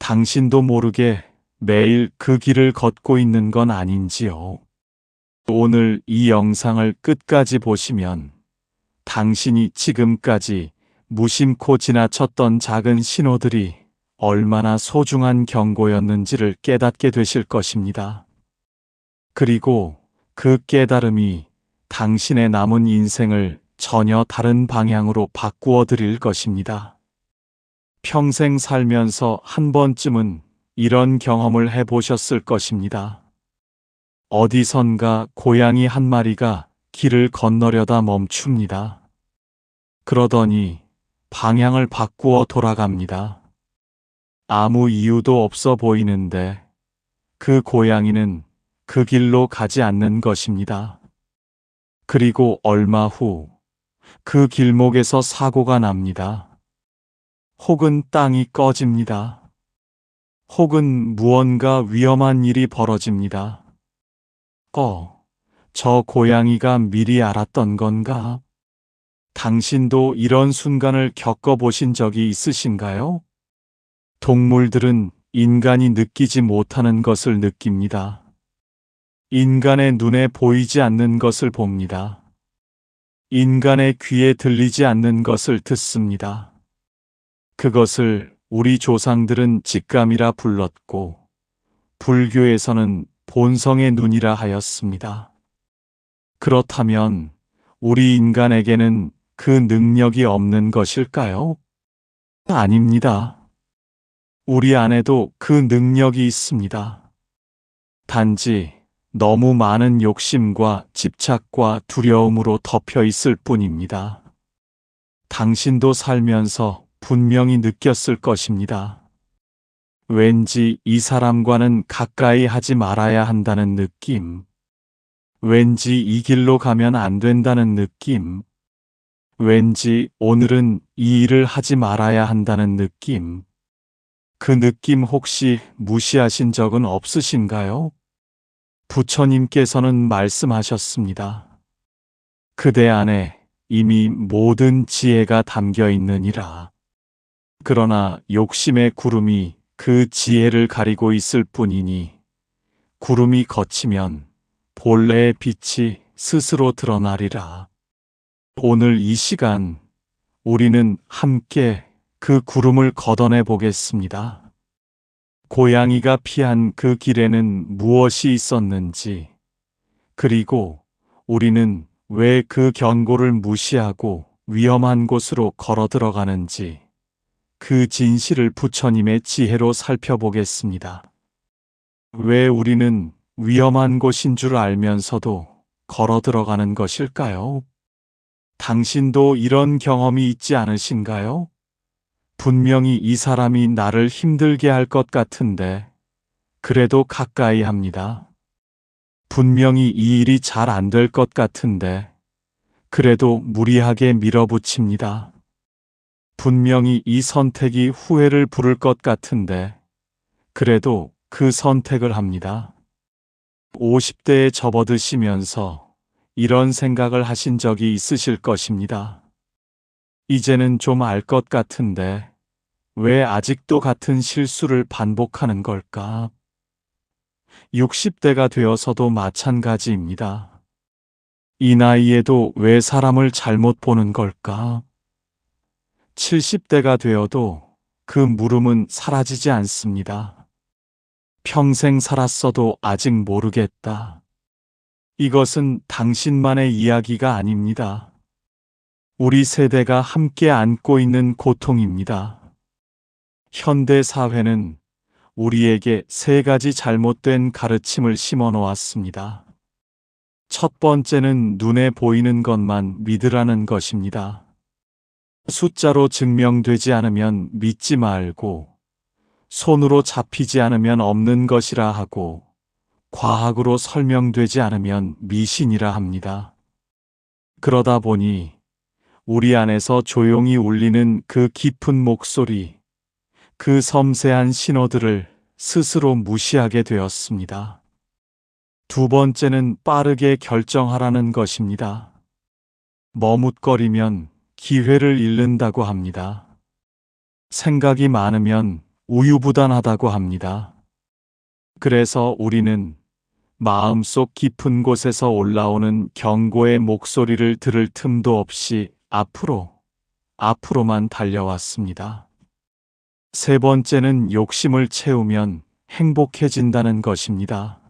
당신도 모르게 매일 그 길을 걷고 있는 건 아닌지요? 오늘 이 영상을 끝까지 보시면 당신이 지금까지 무심코 지나쳤던 작은 신호들이 얼마나 소중한 경고였는지를 깨닫게 되실 것입니다. 그리고 그 깨달음이 당신의 남은 인생을 전혀 다른 방향으로 바꾸어 드릴 것입니다. 평생 살면서 한 번쯤은 이런 경험을 해보셨을 것입니다. 어디선가 고양이 한 마리가 길을 건너려다 멈춥니다. 그러더니 방향을 바꾸어 돌아갑니다. 아무 이유도 없어 보이는데 그 고양이는 그 길로 가지 않는 것입니다. 그리고 얼마 후 그 길목에서 사고가 납니다. 혹은 땅이 꺼집니다. 혹은 무언가 위험한 일이 벌어집니다. 저 고양이가 미리 알았던 건가? 당신도 이런 순간을 겪어보신 적이 있으신가요? 동물들은 인간이 느끼지 못하는 것을 느낍니다. 인간의 눈에 보이지 않는 것을 봅니다. 인간의 귀에 들리지 않는 것을 듣습니다. 그것을 우리 조상들은 직감이라 불렀고, 불교에서는 본성의 눈이라 하였습니다. 그렇다면 우리 인간에게는 그 능력이 없는 것일까요? 아닙니다. 우리 안에도 그 능력이 있습니다. 단지 너무 많은 욕심과 집착과 두려움으로 덮여 있을 뿐입니다. 당신도 살면서 분명히 느꼈을 것입니다. 왠지 이 사람과는 가까이 하지 말아야 한다는 느낌. 왠지 이 길로 가면 안 된다는 느낌. 왠지 오늘은 이 일을 하지 말아야 한다는 느낌. 그 느낌 혹시 무시하신 적은 없으신가요? 부처님께서는 말씀하셨습니다. 그대 안에 이미 모든 지혜가 담겨 있느니라. 그러나 욕심의 구름이 그 지혜를 가리고 있을 뿐이니 구름이 걷히면 본래의 빛이 스스로 드러나리라. 오늘 이 시간 우리는 함께 그 구름을 걷어내 보겠습니다. 고양이가 피한 그 길에는 무엇이 있었는지, 그리고 우리는 왜 그 경고를 무시하고 위험한 곳으로 걸어 들어가는지, 그 진실을 부처님의 지혜로 살펴보겠습니다. 왜 우리는 위험한 곳인 줄 알면서도 걸어 들어가는 것일까요? 당신도 이런 경험이 있지 않으신가요? 분명히 이 사람이 나를 힘들게 할 것 같은데 그래도 가까이 합니다. 분명히 이 일이 잘 안 될 것 같은데 그래도 무리하게 밀어붙입니다. 분명히 이 선택이 후회를 부를 것 같은데 그래도 그 선택을 합니다. 50대에 접어드시면서 이런 생각을 하신 적이 있으실 것입니다. 이제는 좀 알 것 같은데 왜 아직도 같은 실수를 반복하는 걸까? 60대가 되어서도 마찬가지입니다. 이 나이에도 왜 사람을 잘못 보는 걸까? 70대가 되어도 그 물음은 사라지지 않습니다. 평생 살았어도 아직 모르겠다. 이것은 당신만의 이야기가 아닙니다. 우리 세대가 함께 안고 있는 고통입니다. 현대 사회는 우리에게 세 가지 잘못된 가르침을 심어 놓았습니다. 첫 번째는 눈에 보이는 것만 믿으라는 것입니다. 숫자로 증명되지 않으면 믿지 말고, 손으로 잡히지 않으면 없는 것이라 하고, 과학으로 설명되지 않으면 미신이라 합니다. 그러다 보니 우리 안에서 조용히 울리는 그 깊은 목소리, 그 섬세한 신호들을 스스로 무시하게 되었습니다. 두 번째는 빠르게 결정하라는 것입니다. 머뭇거리면 기회를 잃는다고 합니다. 생각이 많으면 우유부단하다고 합니다. 그래서 우리는 마음속 깊은 곳에서 올라오는 경고의 목소리를 들을 틈도 없이 앞으로만 달려왔습니다. 세 번째는 욕심을 채우면 행복해진다는 것입니다.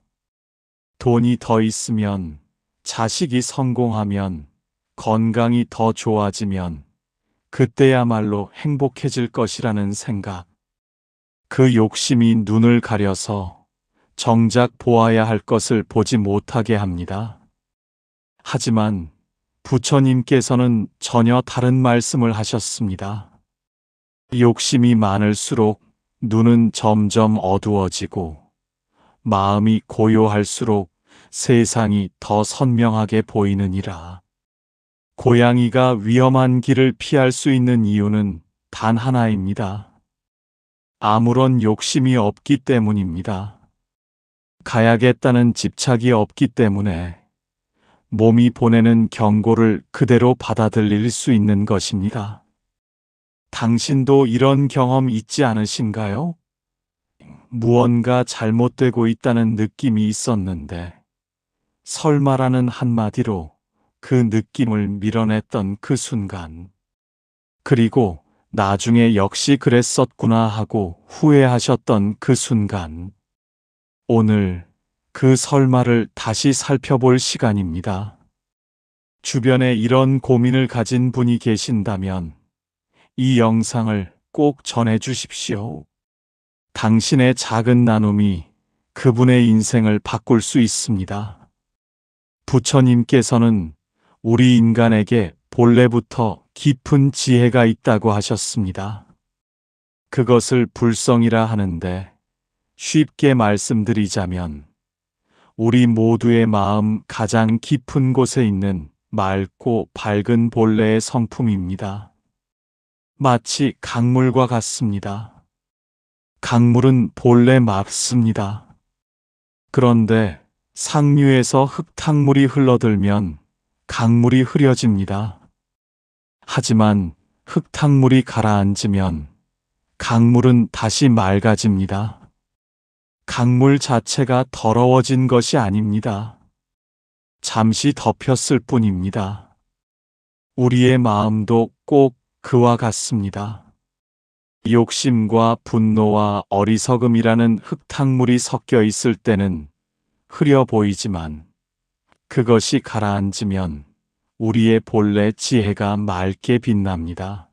돈이 더 있으면, 자식이 성공하면, 건강이 더 좋아지면, 그때야말로 행복해질 것이라는 생각. 그 욕심이 눈을 가려서 정작 보아야 할 것을 보지 못하게 합니다. 하지만 부처님께서는 전혀 다른 말씀을 하셨습니다. 욕심이 많을수록 눈은 점점 어두워지고 마음이 고요할수록 세상이 더 선명하게 보이느니라. 고양이가 위험한 길을 피할 수 있는 이유는 단 하나입니다. 아무런 욕심이 없기 때문입니다. 가야겠다는 집착이 없기 때문에 몸이 보내는 경고를 그대로 받아들일 수 있는 것입니다. 당신도 이런 경험 있지 않으신가요? 무언가 잘못되고 있다는 느낌이 있었는데 설마라는 한마디로 그 느낌을 밀어냈던 그 순간, 그리고 나중에 역시 그랬었구나 하고 후회하셨던 그 순간, 오늘 그 설마를 다시 살펴볼 시간입니다. 주변에 이런 고민을 가진 분이 계신다면 이 영상을 꼭 전해 주십시오. 당신의 작은 나눔이 그분의 인생을 바꿀 수 있습니다. 부처님께서는 우리 인간에게 본래부터 깊은 지혜가 있다고 하셨습니다. 그것을 불성이라 하는데 쉽게 말씀드리자면 우리 모두의 마음 가장 깊은 곳에 있는 맑고 밝은 본래의 성품입니다. 마치 강물과 같습니다. 강물은 본래 맑습니다. 그런데 상류에서 흙탕물이 흘러들면 강물이 흐려집니다. 하지만 흙탕물이 가라앉으면 강물은 다시 맑아집니다. 강물 자체가 더러워진 것이 아닙니다. 잠시 덮였을 뿐입니다. 우리의 마음도 꼭 그와 같습니다. 욕심과 분노와 어리석음이라는 흙탕물이 섞여 있을 때는 흐려 보이지만 그것이 가라앉으면 우리의 본래 지혜가 맑게 빛납니다.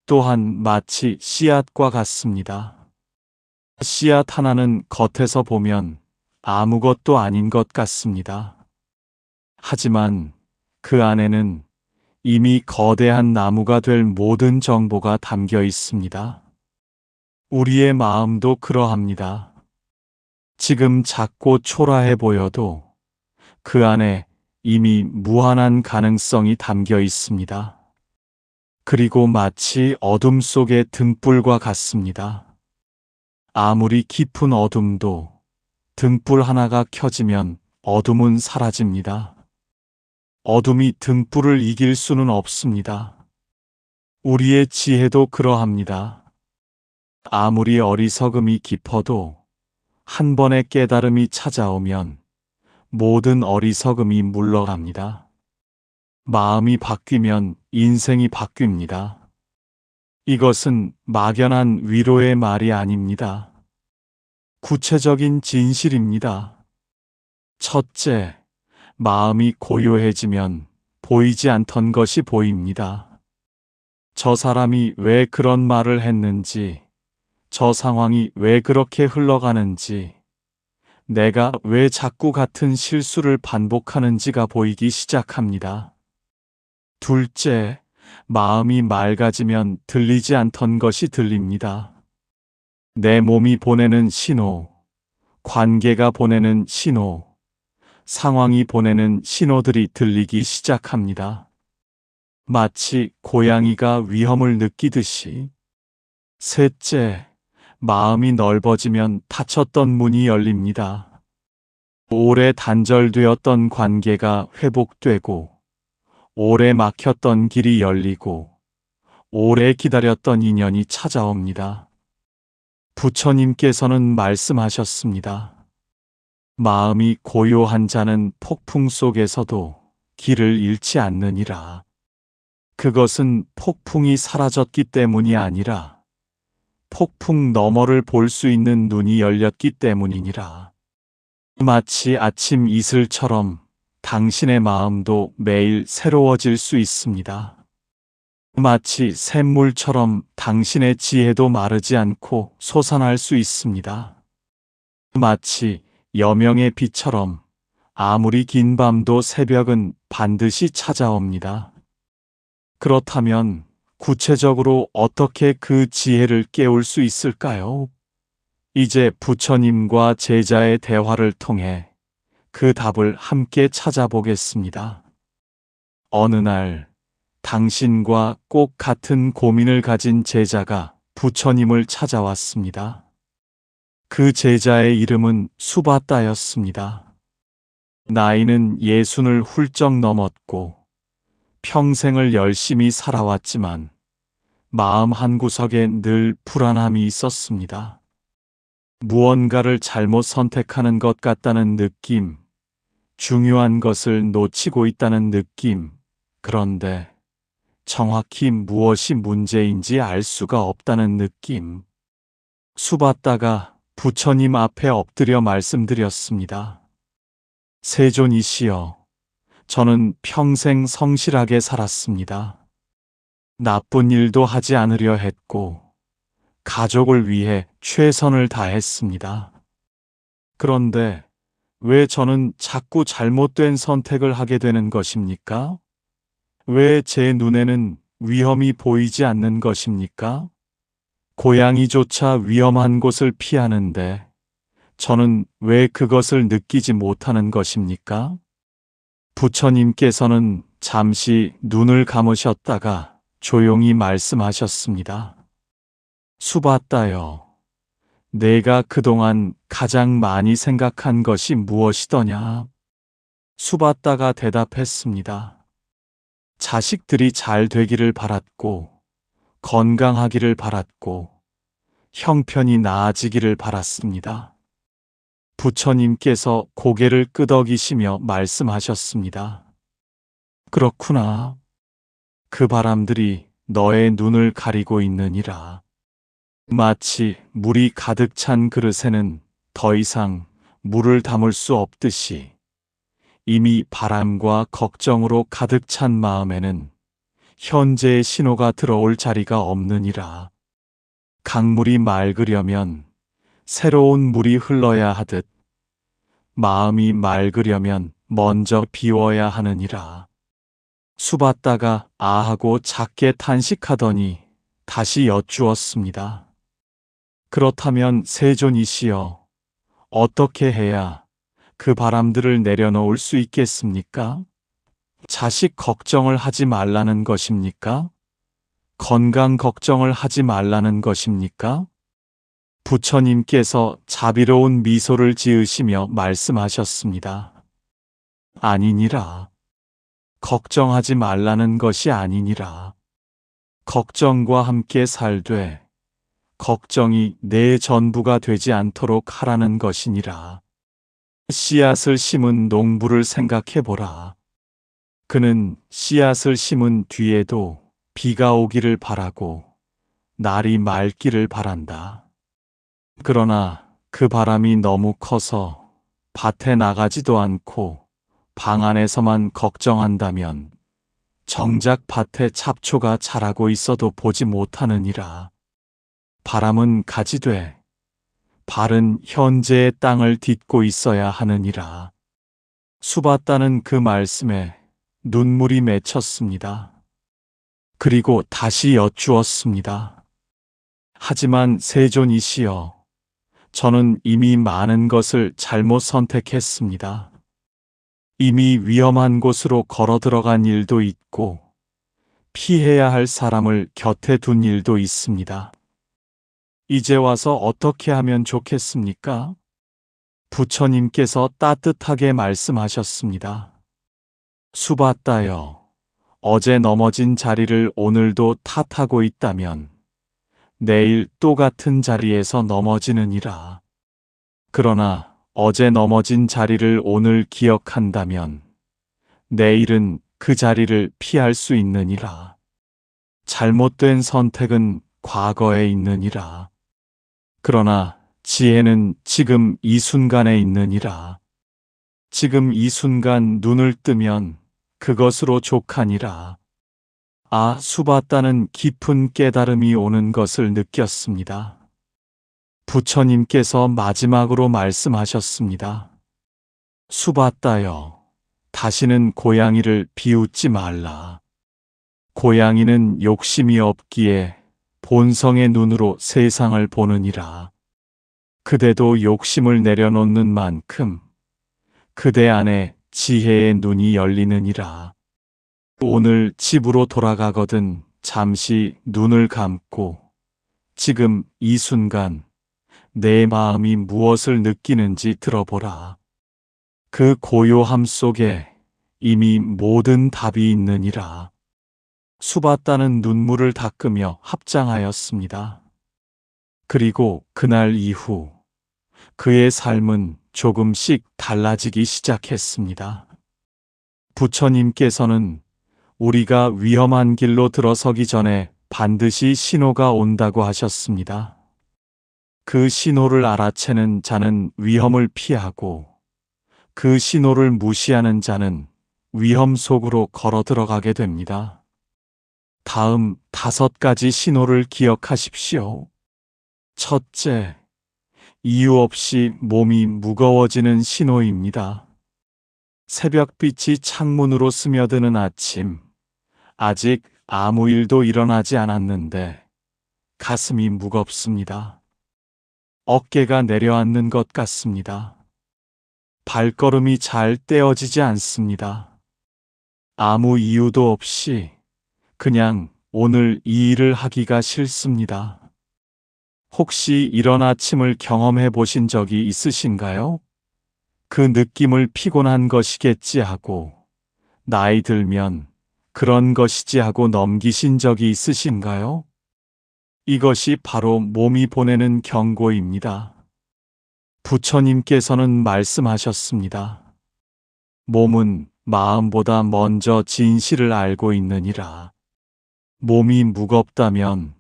또한 마치 씨앗과 같습니다. 씨앗 하나는 겉에서 보면 아무것도 아닌 것 같습니다. 하지만 그 안에는 이미 거대한 나무가 될 모든 정보가 담겨 있습니다. 우리의 마음도 그러합니다. 지금 작고 초라해 보여도 그 안에 이미 무한한 가능성이 담겨 있습니다. 그리고 마치 어둠 속의 등불과 같습니다. 아무리 깊은 어둠도 등불 하나가 켜지면 어둠은 사라집니다. 어둠이 등불을 이길 수는 없습니다. 우리의 지혜도 그러합니다. 아무리 어리석음이 깊어도 한 번의 깨달음이 찾아오면 모든 어리석음이 물러갑니다. 마음이 바뀌면 인생이 바뀝니다. 이것은 막연한 위로의 말이 아닙니다. 구체적인 진실입니다. 첫째, 마음이 고요해지면 보이지 않던 것이 보입니다. 저 사람이 왜 그런 말을 했는지, 저 상황이 왜 그렇게 흘러가는지, 내가 왜 자꾸 같은 실수를 반복하는지가 보이기 시작합니다. 둘째, 마음이 맑아지면 들리지 않던 것이 들립니다. 내 몸이 보내는 신호, 관계가 보내는 신호, 상황이 보내는 신호들이 들리기 시작합니다. 마치 고양이가 위험을 느끼듯이. 셋째, 마음이 넓어지면 닫혔던 문이 열립니다. 오래 단절되었던 관계가 회복되고, 오래 막혔던 길이 열리고, 오래 기다렸던 인연이 찾아옵니다. 부처님께서는 말씀하셨습니다. 마음이 고요한 자는 폭풍 속에서도 길을 잃지 않느니라. 그것은 폭풍이 사라졌기 때문이 아니라 폭풍 너머를 볼 수 있는 눈이 열렸기 때문이니라. 마치 아침 이슬처럼 당신의 마음도 매일 새로워질 수 있습니다. 마치 샘물처럼 당신의 지혜도 마르지 않고 솟아날 수 있습니다. 마치 여명의 빛처럼 아무리 긴 밤도 새벽은 반드시 찾아옵니다. 그렇다면 구체적으로 어떻게 그 지혜를 깨울 수 있을까요? 이제 부처님과 제자의 대화를 통해 그 답을 함께 찾아보겠습니다. 어느 날 당신과 꼭 같은 고민을 가진 제자가 부처님을 찾아왔습니다. 그 제자의 이름은 수바다였습니다. 나이는 60을 훌쩍 넘었고 평생을 열심히 살아왔지만 마음 한구석에 늘 불안함이 있었습니다. 무언가를 잘못 선택하는 것 같다는 느낌, 중요한 것을 놓치고 있다는 느낌, 그런데 정확히 무엇이 문제인지 알 수가 없다는 느낌. 수바다가 부처님 앞에 엎드려 말씀드렸습니다. 세존이시여, 저는 평생 성실하게 살았습니다. 나쁜 일도 하지 않으려 했고, 가족을 위해 최선을 다했습니다. 그런데 왜 저는 자꾸 잘못된 선택을 하게 되는 것입니까? 왜 제 눈에는 위험이 보이지 않는 것입니까? 고양이조차 위험한 곳을 피하는데 저는 왜 그것을 느끼지 못하는 것입니까? 부처님께서는 잠시 눈을 감으셨다가 조용히 말씀하셨습니다. 수바다여, 내가 그동안 가장 많이 생각한 것이 무엇이더냐? 수바다가 대답했습니다. 자식들이 잘 되기를 바랐고, 건강하기를 바랐고, 형편이 나아지기를 바랐습니다. 부처님께서 고개를 끄덕이시며 말씀하셨습니다. 그렇구나. 그 바람들이 너의 눈을 가리고 있느니라. 마치 물이 가득 찬 그릇에는 더 이상 물을 담을 수 없듯이 이미 바람과 걱정으로 가득 찬 마음에는 현재의 신호가 들어올 자리가 없느니라. 강물이 맑으려면 새로운 물이 흘러야 하듯 마음이 맑으려면 먼저 비워야 하느니라. 수바다가 아하고 작게 탄식하더니 다시 여쭈었습니다. 그렇다면 세존이시여, 어떻게 해야 그 바람들을 내려놓을 수 있겠습니까? 자식 걱정을 하지 말라는 것입니까? 건강 걱정을 하지 말라는 것입니까? 부처님께서 자비로운 미소를 지으시며 말씀하셨습니다. 아니니라. 걱정하지 말라는 것이 아니니라. 걱정과 함께 살되 걱정이 내 전부가 되지 않도록 하라는 것이니라. 씨앗을 심은 농부를 생각해보라. 그는 씨앗을 심은 뒤에도 비가 오기를 바라고 날이 맑기를 바란다. 그러나 그 바람이 너무 커서 밭에 나가지도 않고 방 안에서만 걱정한다면 정작 밭에 잡초가 자라고 있어도 보지 못하느니라. 바람은 가지되 발은 현재의 땅을 딛고 있어야 하느니라. 수바다는 그 말씀에 눈물이 맺혔습니다. 그리고 다시 여쭈었습니다. 하지만 세존이시여, 저는 이미 많은 것을 잘못 선택했습니다. 이미 위험한 곳으로 걸어 들어간 일도 있고 피해야 할 사람을 곁에 둔 일도 있습니다. 이제 와서 어떻게 하면 좋겠습니까? 부처님께서 따뜻하게 말씀하셨습니다. 수바다여, 어제 넘어진 자리를 오늘도 탓하고 있다면 내일 또 같은 자리에서 넘어지느니라. 그러나 어제 넘어진 자리를 오늘 기억한다면 내일은 그 자리를 피할 수 있느니라. 잘못된 선택은 과거에 있느니라. 그러나 지혜는 지금 이 순간에 있느니라. 지금 이 순간 눈을 뜨면 그것으로 족하니라. 아, 수봤다는 깊은 깨달음이 오는 것을 느꼈습니다. 부처님께서 마지막으로 말씀하셨습니다. 수봤다여, 다시는 고양이를 비웃지 말라. 고양이는 욕심이 없기에 본성의 눈으로 세상을 보느니라. 그대도 욕심을 내려놓는 만큼 그대 안에 지혜의 눈이 열리느니라. 오늘 집으로 돌아가거든 잠시 눈을 감고 지금 이 순간 내 마음이 무엇을 느끼는지 들어보라. 그 고요함 속에 이미 모든 답이 있느니라. 수봤다는 눈물을 닦으며 합장하였습니다. 그리고 그날 이후 그의 삶은 조금씩 달라지기 시작했습니다. 부처님께서는 우리가 위험한 길로 들어서기 전에 반드시 신호가 온다고 하셨습니다. 그 신호를 알아채는 자는 위험을 피하고 그 신호를 무시하는 자는 위험 속으로 걸어 들어가게 됩니다. 다음 5가지 신호를 기억하십시오. 첫째, 이유 없이 몸이 무거워지는 신호입니다. 새벽빛이 창문으로 스며드는 아침, 아직 아무 일도 일어나지 않았는데 가슴이 무겁습니다. 어깨가 내려앉는 것 같습니다. 발걸음이 잘 떼어지지 않습니다. 아무 이유도 없이 그냥 오늘 이 일을 하기가 싫습니다. 혹시 이런 아침을 경험해 보신 적이 있으신가요? 그 느낌을 피곤한 것이겠지 하고 나이 들면 그런 것이지 하고 넘기신 적이 있으신가요? 이것이 바로 몸이 보내는 경고입니다. 부처님께서는 말씀하셨습니다. 몸은 마음보다 먼저 진실을 알고 있느니라. 몸이 무겁다면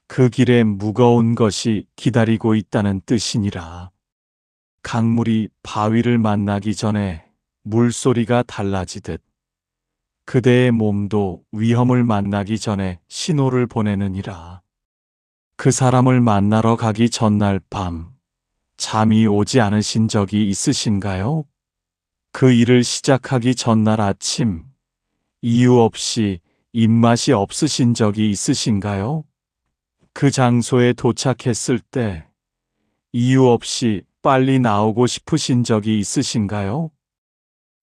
그 길에 무거운 것이 기다리고 있다는 뜻이니라. 강물이 바위를 만나기 전에 물소리가 달라지듯 그대의 몸도 위험을 만나기 전에 신호를 보내느니라. 그 사람을 만나러 가기 전날 밤 잠이 오지 않으신 적이 있으신가요? 그 일을 시작하기 전날 아침 이유 없이 입맛이 없으신 적이 있으신가요? 그 장소에 도착했을 때 이유 없이 빨리 나오고 싶으신 적이 있으신가요?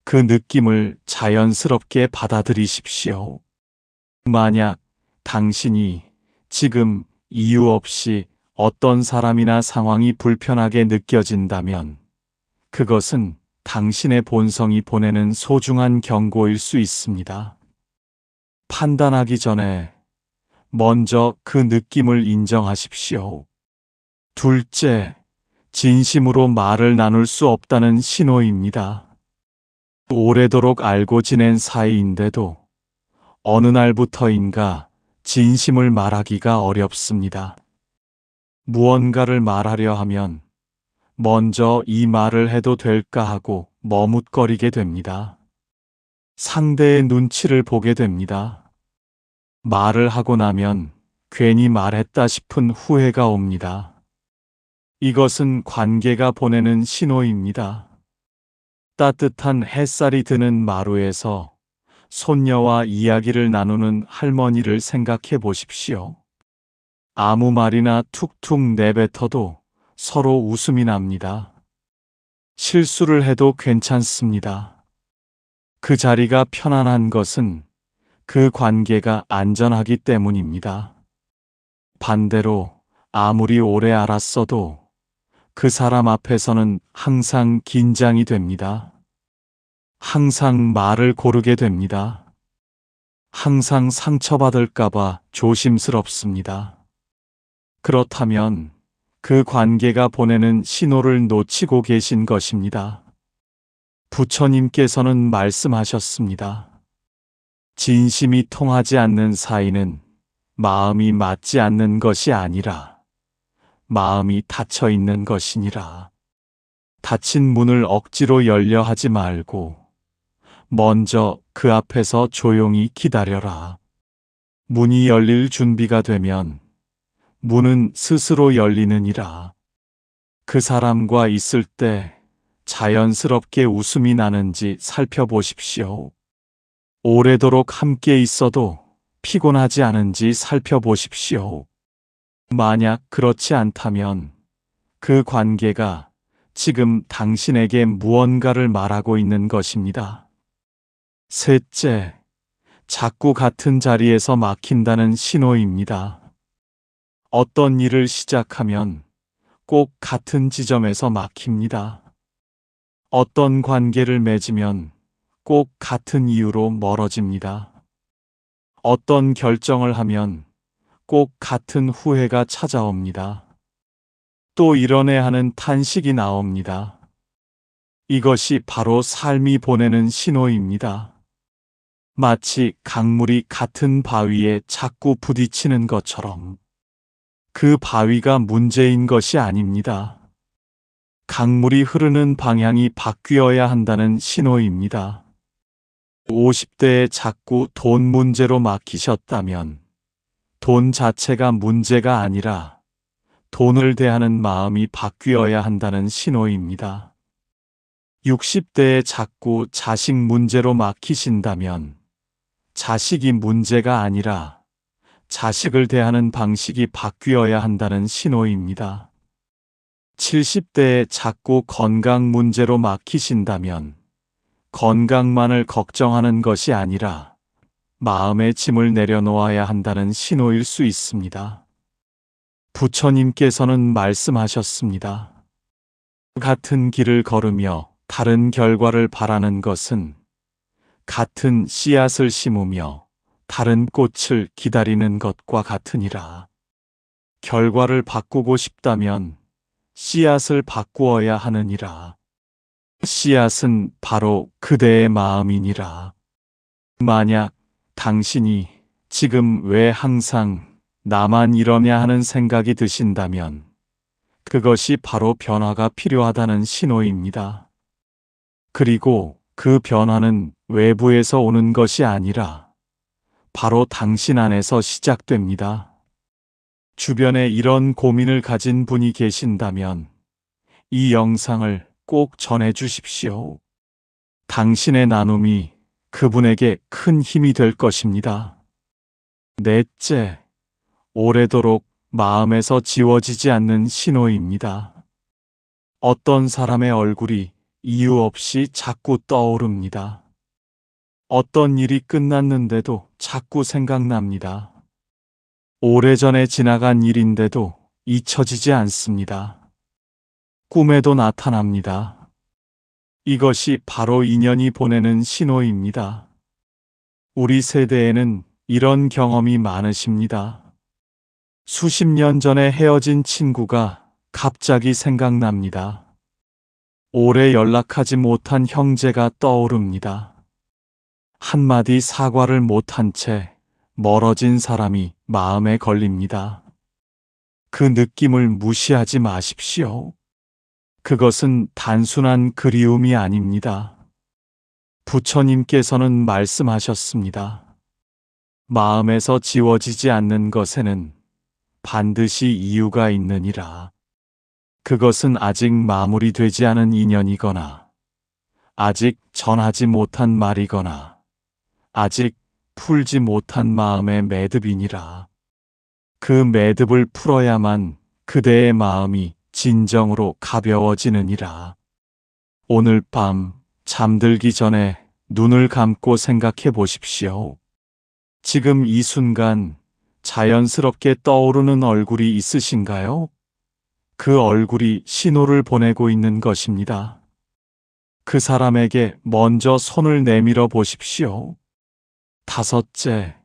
그 느낌을 자연스럽게 받아들이십시오. 만약 당신이 지금 이유 없이 어떤 사람이나 상황이 불편하게 느껴진다면 그것은 당신의 본성이 보내는 소중한 경고일 수 있습니다. 판단하기 전에 먼저 그 느낌을 인정하십시오. 둘째, 진심으로 말을 나눌 수 없다는 신호입니다. 오래도록 알고 지낸 사이인데도 어느 날부터인가 진심을 말하기가 어렵습니다. 무언가를 말하려 하면 먼저 이 말을 해도 될까 하고 머뭇거리게 됩니다. 상대의 눈치를 보게 됩니다. 말을 하고 나면 괜히 말했다 싶은 후회가 옵니다. 이것은 관계가 보내는 신호입니다. 따뜻한 햇살이 드는 마루에서 손녀와 이야기를 나누는 할머니를 생각해 보십시오. 아무 말이나 툭툭 내뱉어도 서로 웃음이 납니다. 실수를 해도 괜찮습니다. 그 자리가 편안한 것은 그 관계가 안전하기 때문입니다. 반대로 아무리 오래 알았어도 그 사람 앞에서는 항상 긴장이 됩니다. 항상 말을 고르게 됩니다. 항상 상처받을까봐 조심스럽습니다. 그렇다면 그 관계가 보내는 신호를 놓치고 계신 것입니다. 부처님께서는 말씀하셨습니다. 진심이 통하지 않는 사이는 마음이 맞지 않는 것이 아니라 마음이 닫혀 있는 것이니라. 닫힌 문을 억지로 열려 하지 말고 먼저 그 앞에서 조용히 기다려라. 문이 열릴 준비가 되면 문은 스스로 열리느니라. 그 사람과 있을 때 자연스럽게 웃음이 나는지 살펴보십시오. 오래도록 함께 있어도 피곤하지 않은지 살펴보십시오. 만약 그렇지 않다면 그 관계가 지금 당신에게 무언가를 말하고 있는 것입니다. 셋째, 자꾸 같은 자리에서 막힌다는 신호입니다. 어떤 일을 시작하면 꼭 같은 지점에서 막힙니다. 어떤 관계를 맺으면 꼭 같은 이유로 멀어집니다. 어떤 결정을 하면 꼭 같은 후회가 찾아옵니다. 또 이뤄내야 하는 탄식이 나옵니다. 이것이 바로 삶이 보내는 신호입니다. 마치 강물이 같은 바위에 자꾸 부딪히는 것처럼 그 바위가 문제인 것이 아닙니다. 강물이 흐르는 방향이 바뀌어야 한다는 신호입니다. 50대에 자꾸 돈 문제로 막히셨다면 돈 자체가 문제가 아니라 돈을 대하는 마음이 바뀌어야 한다는 신호입니다. 60대에 자꾸 자식 문제로 막히신다면 자식이 문제가 아니라 자식을 대하는 방식이 바뀌어야 한다는 신호입니다. 70대에 자꾸 건강 문제로 막히신다면 건강만을 걱정하는 것이 아니라 마음의 짐을 내려놓아야 한다는 신호일 수 있습니다. 부처님께서는 말씀하셨습니다. 같은 길을 걸으며 다른 결과를 바라는 것은 같은 씨앗을 심으며 다른 꽃을 기다리는 것과 같으니라. 결과를 바꾸고 싶다면 씨앗을 바꾸어야 하느니라. 씨앗은 바로 그대의 마음이니라. 만약 당신이 지금 왜 항상 나만 이러냐 하는 생각이 드신다면 그것이 바로 변화가 필요하다는 신호입니다. 그리고 그 변화는 외부에서 오는 것이 아니라 바로 당신 안에서 시작됩니다. 주변에 이런 고민을 가진 분이 계신다면 이 영상을 꼭 전해 주십시오. 당신의 나눔이 그분에게 큰 힘이 될 것입니다. 넷째, 오래도록 마음에서 지워지지 않는 신호입니다. 어떤 사람의 얼굴이 이유 없이 자꾸 떠오릅니다. 어떤 일이 끝났는데도 자꾸 생각납니다. 오래전에 지나간 일인데도 잊혀지지 않습니다. 꿈에도 나타납니다. 이것이 바로 인연이 보내는 신호입니다. 우리 세대에는 이런 경험이 많으십니다. 수십 년 전에 헤어진 친구가 갑자기 생각납니다. 오래 연락하지 못한 형제가 떠오릅니다. 한마디 사과를 못한 채 멀어진 사람이 마음에 걸립니다. 그 느낌을 무시하지 마십시오. 그것은 단순한 그리움이 아닙니다. 부처님께서는 말씀하셨습니다. 마음에서 지워지지 않는 것에는 반드시 이유가 있느니라. 그것은 아직 마무리되지 않은 인연이거나, 아직 전하지 못한 말이거나, 아직 풀지 못한 마음의 매듭이니라. 그 매듭을 풀어야만 그대의 마음이 진정으로 가벼워지느니라. 오늘 밤 잠들기 전에 눈을 감고 생각해 보십시오. 지금 이 순간 자연스럽게 떠오르는 얼굴이 있으신가요? 그 얼굴이 신호를 보내고 있는 것입니다. 그 사람에게 먼저 손을 내밀어 보십시오. 다섯째,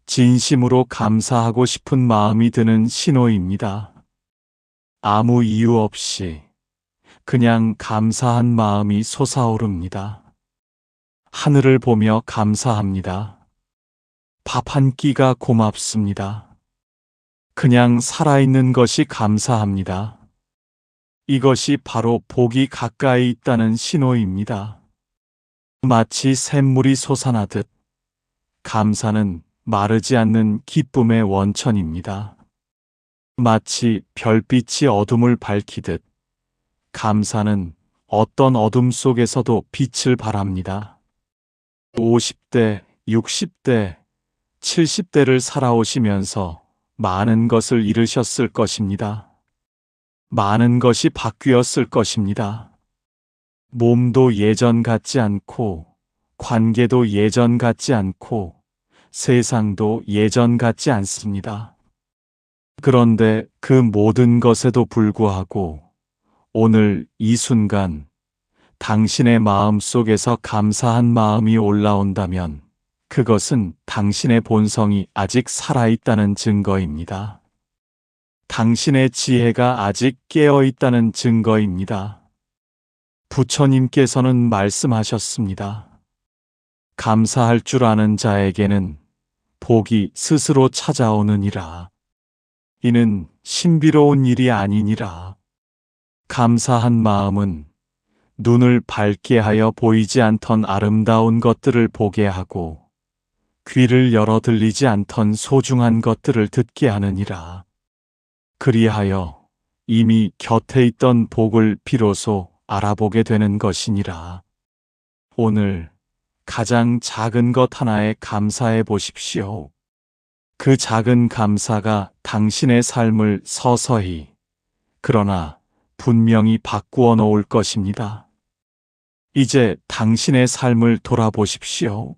진심으로 감사하고 싶은 마음이 드는 신호입니다. 아무 이유 없이 그냥 감사한 마음이 솟아오릅니다. 하늘을 보며 감사합니다. 밥 한 끼가 고맙습니다. 그냥 살아있는 것이 감사합니다. 이것이 바로 복이 가까이 있다는 신호입니다. 마치 샘물이 솟아나듯 감사는 마르지 않는 기쁨의 원천입니다. 마치 별빛이 어둠을 밝히듯 감사는 어떤 어둠 속에서도 빛을 발합니다. 50대, 60대, 70대를 살아오시면서 많은 것을 잃으셨을 것입니다. 많은 것이 바뀌었을 것입니다. 몸도 예전 같지 않고, 관계도 예전 같지 않고, 세상도 예전 같지 않습니다. 그런데 그 모든 것에도 불구하고 오늘 이 순간 당신의 마음 속에서 감사한 마음이 올라온다면 그것은 당신의 본성이 아직 살아있다는 증거입니다. 당신의 지혜가 아직 깨어있다는 증거입니다. 부처님께서는 말씀하셨습니다. 감사할 줄 아는 자에게는 복이 스스로 찾아오느니라. 이는 신비로운 일이 아니니라. 감사한 마음은 눈을 밝게 하여 보이지 않던 아름다운 것들을 보게 하고 귀를 열어 들리지 않던 소중한 것들을 듣게 하느니라. 그리하여 이미 곁에 있던 복을 비로소 알아보게 되는 것이니라. 오늘 가장 작은 것 하나에 감사해 보십시오. 그 작은 감사가 당신의 삶을 서서히, 그러나 분명히 바꾸어 놓을 것입니다. 이제 당신의 삶을 돌아보십시오.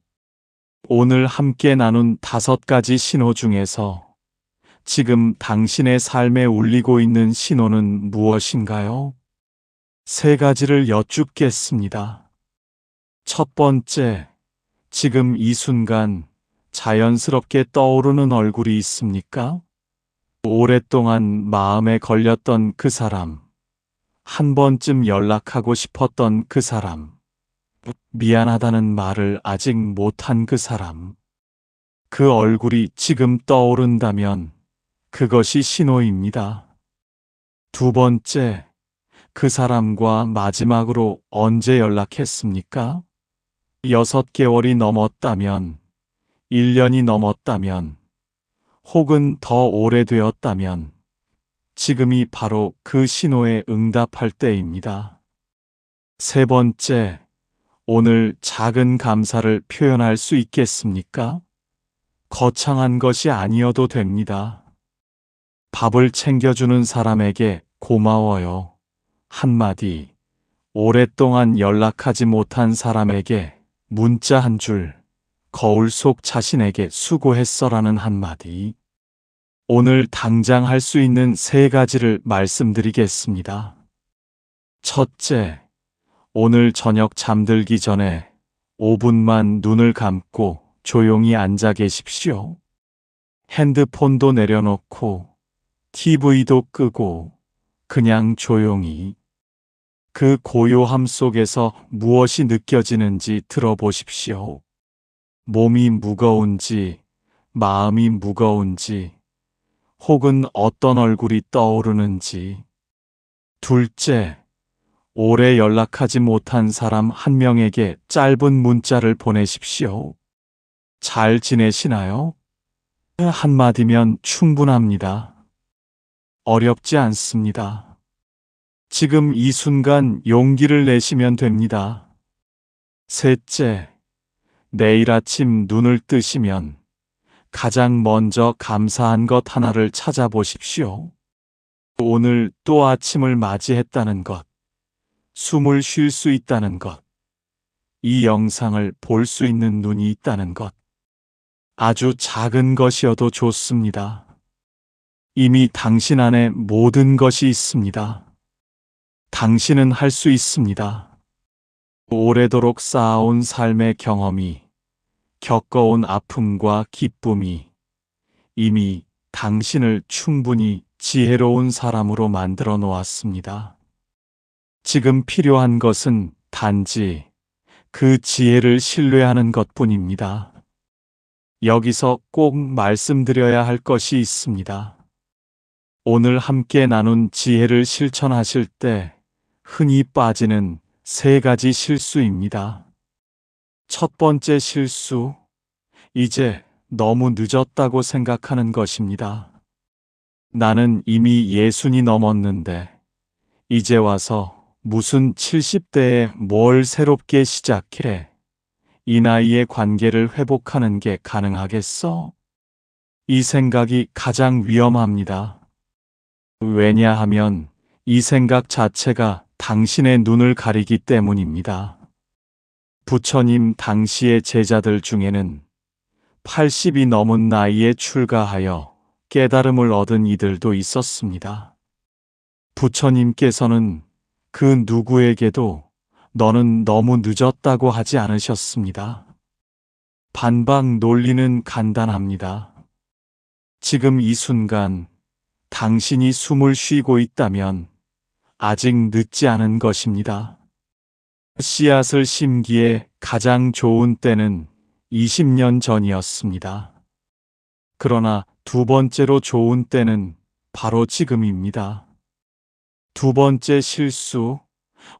오늘 함께 나눈 5가지 신호 중에서 지금 당신의 삶에 울리고 있는 신호는 무엇인가요? 3가지를 여쭙겠습니다. 첫 번째, 지금 이 순간 자연스럽게 떠오르는 얼굴이 있습니까? 오랫동안 마음에 걸렸던 그 사람, 한 번쯤 연락하고 싶었던 그 사람, 미안하다는 말을 아직 못한 그 사람, 그 얼굴이 지금 떠오른다면 그것이 신호입니다. 두 번째, 그 사람과 마지막으로 언제 연락했습니까? 6개월이 넘었다면, 1년이 넘었다면, 혹은 더 오래되었다면, 지금이 바로 그 신호에 응답할 때입니다. 세 번째, 오늘 작은 감사를 표현할 수 있겠습니까? 거창한 것이 아니어도 됩니다. 밥을 챙겨주는 사람에게 고마워요. 한마디, 오랫동안 연락하지 못한 사람에게 문자 한 줄, 거울 속 자신에게 수고했어라는 한마디. 오늘 당장 할 수 있는 3가지를 말씀드리겠습니다. 첫째, 오늘 저녁 잠들기 전에 5분만 눈을 감고 조용히 앉아 계십시오. 핸드폰도 내려놓고 TV도 끄고 그냥 조용히 그 고요함 속에서 무엇이 느껴지는지 들어보십시오. 몸이 무거운지, 마음이 무거운지, 혹은 어떤 얼굴이 떠오르는지. 둘째, 오래 연락하지 못한 사람 한 명에게 짧은 문자를 보내십시오. 잘 지내시나요? 한마디면 충분합니다. 어렵지 않습니다. 지금 이 순간 용기를 내시면 됩니다. 셋째, 내일 아침 눈을 뜨시면 가장 먼저 감사한 것 하나를 찾아보십시오. 오늘 또 아침을 맞이했다는 것, 숨을 쉴 수 있다는 것, 이 영상을 볼 수 있는 눈이 있다는 것, 아주 작은 것이어도 좋습니다. 이미 당신 안에 모든 것이 있습니다. 당신은 할 수 있습니다. 오래도록 쌓아온 삶의 경험이, 겪어온 아픔과 기쁨이, 이미 당신을 충분히 지혜로운 사람으로 만들어 놓았습니다. 지금 필요한 것은 단지 그 지혜를 신뢰하는 것뿐입니다. 여기서 꼭 말씀드려야 할 것이 있습니다. 오늘 함께 나눈 지혜를 실천하실 때 흔히 빠지는 3가지 실수입니다. 첫 번째 실수, 이제 너무 늦었다고 생각하는 것입니다. 나는 이미 60이 넘었는데 이제 와서 무슨 70대에 뭘 새롭게 시작해? 이 나이에 관계를 회복하는 게 가능하겠어? 이 생각이 가장 위험합니다. 왜냐하면 이 생각 자체가 당신의 눈을 가리기 때문입니다. 부처님 당시의 제자들 중에는 80이 넘은 나이에 출가하여 깨달음을 얻은 이들도 있었습니다. 부처님께서는 그 누구에게도 너는 너무 늦었다고 하지 않으셨습니다. 반박 논리는 간단합니다. 지금 이 순간 당신이 숨을 쉬고 있다면 아직 늦지 않은 것입니다. 씨앗을 심기에 가장 좋은 때는 20년 전이었습니다. 그러나 두 번째로 좋은 때는 바로 지금입니다. 두 번째 실수,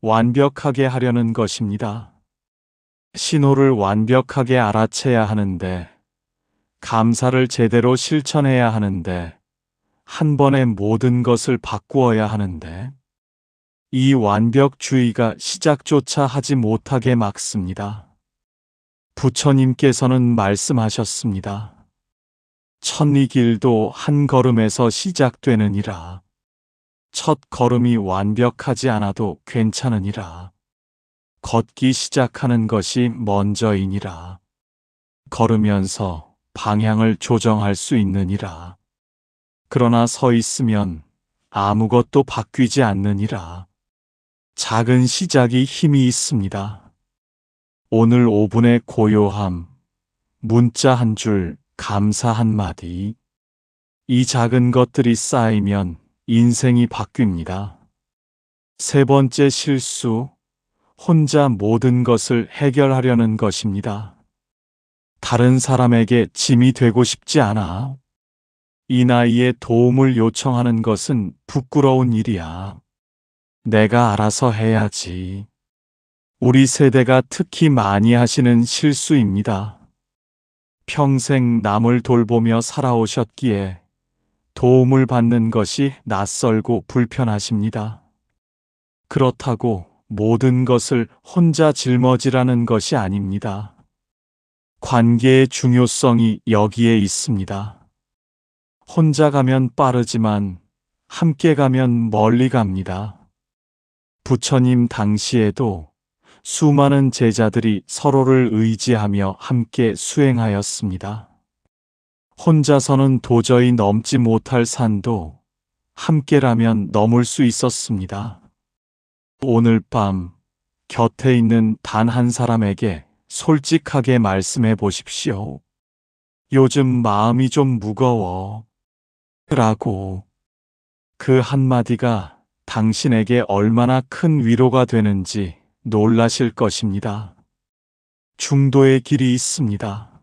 완벽하게 하려는 것입니다. 신호를 완벽하게 알아채야 하는데, 감사를 제대로 실천해야 하는데, 한 번에 모든 것을 바꾸어야 하는데, 이 완벽주의가 시작조차 하지 못하게 막습니다. 부처님께서는 말씀하셨습니다. 천리 길도 한 걸음에서 시작되느니라. 첫 걸음이 완벽하지 않아도 괜찮으니라. 걷기 시작하는 것이 먼저이니라. 걸으면서 방향을 조정할 수 있느니라. 그러나 서 있으면 아무것도 바뀌지 않느니라. 작은 시작이 힘이 있습니다. 오늘 5분의 고요함, 문자 한 줄, 감사 한마디. 이 작은 것들이 쌓이면 인생이 바뀝니다. 세 번째 실수, 혼자 모든 것을 해결하려는 것입니다. 다른 사람에게 짐이 되고 싶지 않아. 이 나이에 도움을 요청하는 것은 부끄러운 일이야. 내가 알아서 해야지. 우리 세대가 특히 많이 하시는 실수입니다. 평생 남을 돌보며 살아오셨기에 도움을 받는 것이 낯설고 불편하십니다. 그렇다고 모든 것을 혼자 짊어지라는 것이 아닙니다. 관계의 중요성이 여기에 있습니다. 혼자 가면 빠르지만 함께 가면 멀리 갑니다. 부처님 당시에도 수많은 제자들이 서로를 의지하며 함께 수행하였습니다. 혼자서는 도저히 넘지 못할 산도 함께라면 넘을 수 있었습니다. 오늘 밤 곁에 있는 단 한 사람에게 솔직하게 말씀해 보십시오. 요즘 마음이 좀 무거워. 라고. 그 한마디가 당신에게 얼마나 큰 위로가 되는지 놀라실 것입니다. 중도의 길이 있습니다.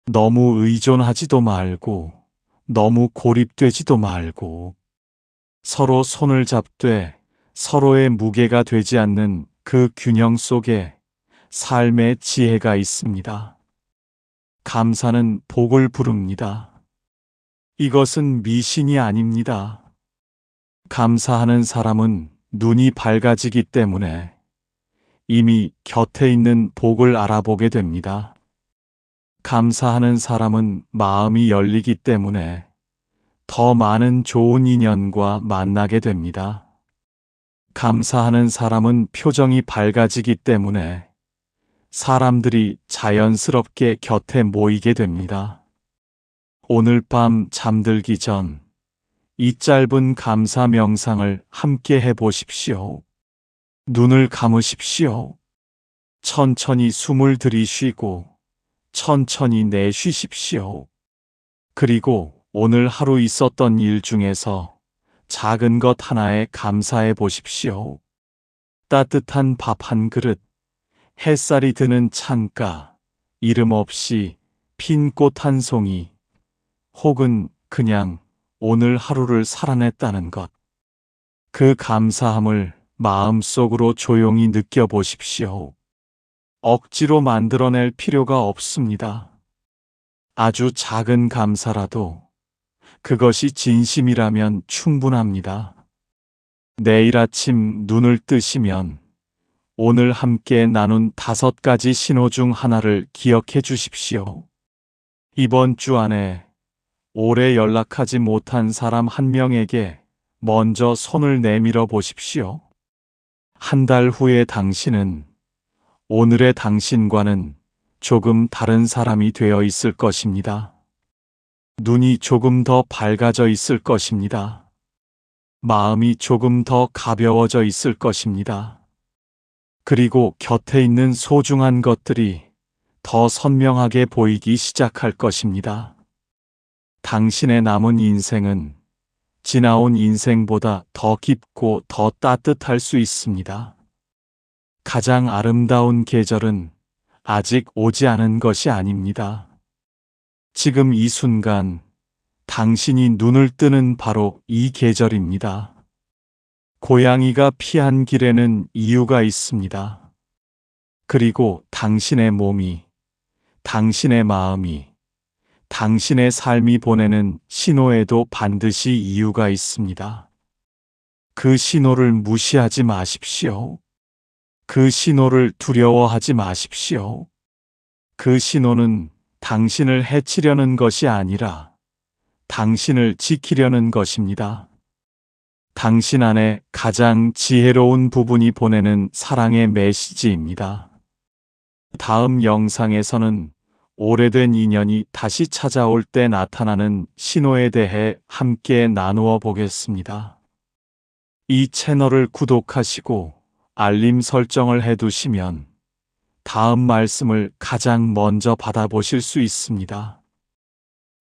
너무 의존하지도 말고, 너무 고립되지도 말고, 서로 손을 잡되 서로의 무게가 되지 않는 그 균형 속에 삶의 지혜가 있습니다. 감사는 복을 부릅니다. 이것은 미신이 아닙니다. 감사하는 사람은 눈이 밝아지기 때문에 이미 곁에 있는 복을 알아보게 됩니다. 감사하는 사람은 마음이 열리기 때문에 더 많은 좋은 인연과 만나게 됩니다. 감사하는 사람은 표정이 밝아지기 때문에 사람들이 자연스럽게 곁에 모이게 됩니다. 오늘 밤 잠들기 전 이 짧은 감사 명상을 함께 해보십시오. 눈을 감으십시오. 천천히 숨을 들이쉬고 천천히 내쉬십시오. 그리고 오늘 하루 있었던 일 중에서 작은 것 하나에 감사해 보십시오. 따뜻한 밥 한 그릇, 햇살이 드는 창가, 이름 없이 핀 꽃 한 송이, 혹은 그냥 오늘 하루를 살아냈다는 것. 그 감사함을 마음속으로 조용히 느껴보십시오. 억지로 만들어낼 필요가 없습니다. 아주 작은 감사라도 그것이 진심이라면 충분합니다. 내일 아침 눈을 뜨시면 오늘 함께 나눈 5가지 신호 중 하나를 기억해 주십시오. 이번 주 안에 오래 연락하지 못한 사람 한 명에게 먼저 손을 내밀어 보십시오. 한 달 후에 당신은 오늘의 당신과는 조금 다른 사람이 되어 있을 것입니다. 눈이 조금 더 밝아져 있을 것입니다. 마음이 조금 더 가벼워져 있을 것입니다. 그리고 곁에 있는 소중한 것들이 더 선명하게 보이기 시작할 것입니다. 당신의 남은 인생은 지나온 인생보다 더 깊고 더 따뜻할 수 있습니다. 가장 아름다운 계절은 아직 오지 않은 것이 아닙니다. 지금 이 순간 당신이 눈을 뜨는 바로 이 계절입니다. 고양이가 피한 길에는 이유가 있습니다. 그리고 당신의 몸이, 당신의 마음이, 당신의 삶이 보내는 신호에도 반드시 이유가 있습니다. 그 신호를 무시하지 마십시오. 그 신호를 두려워하지 마십시오. 그 신호는 당신을 해치려는 것이 아니라 당신을 지키려는 것입니다. 당신 안에 가장 지혜로운 부분이 보내는 사랑의 메시지입니다. 다음 영상에서는 오래된 인연이 다시 찾아올 때 나타나는 신호에 대해 함께 나누어 보겠습니다. 이 채널을 구독하시고 알림 설정을 해두시면 다음 말씀을 가장 먼저 받아보실 수 있습니다.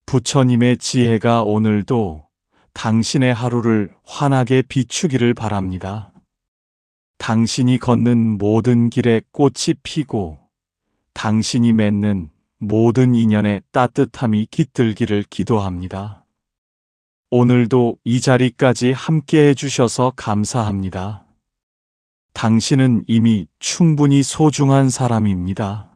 부처님의 지혜가 오늘도 당신의 하루를 환하게 비추기를 바랍니다. 당신이 걷는 모든 길에 꽃이 피고 당신이 맺는 모든 인연에 따뜻함이 깃들기를 기도합니다. 오늘도 이 자리까지 함께 해주셔서 감사합니다. 당신은 이미 충분히 소중한 사람입니다.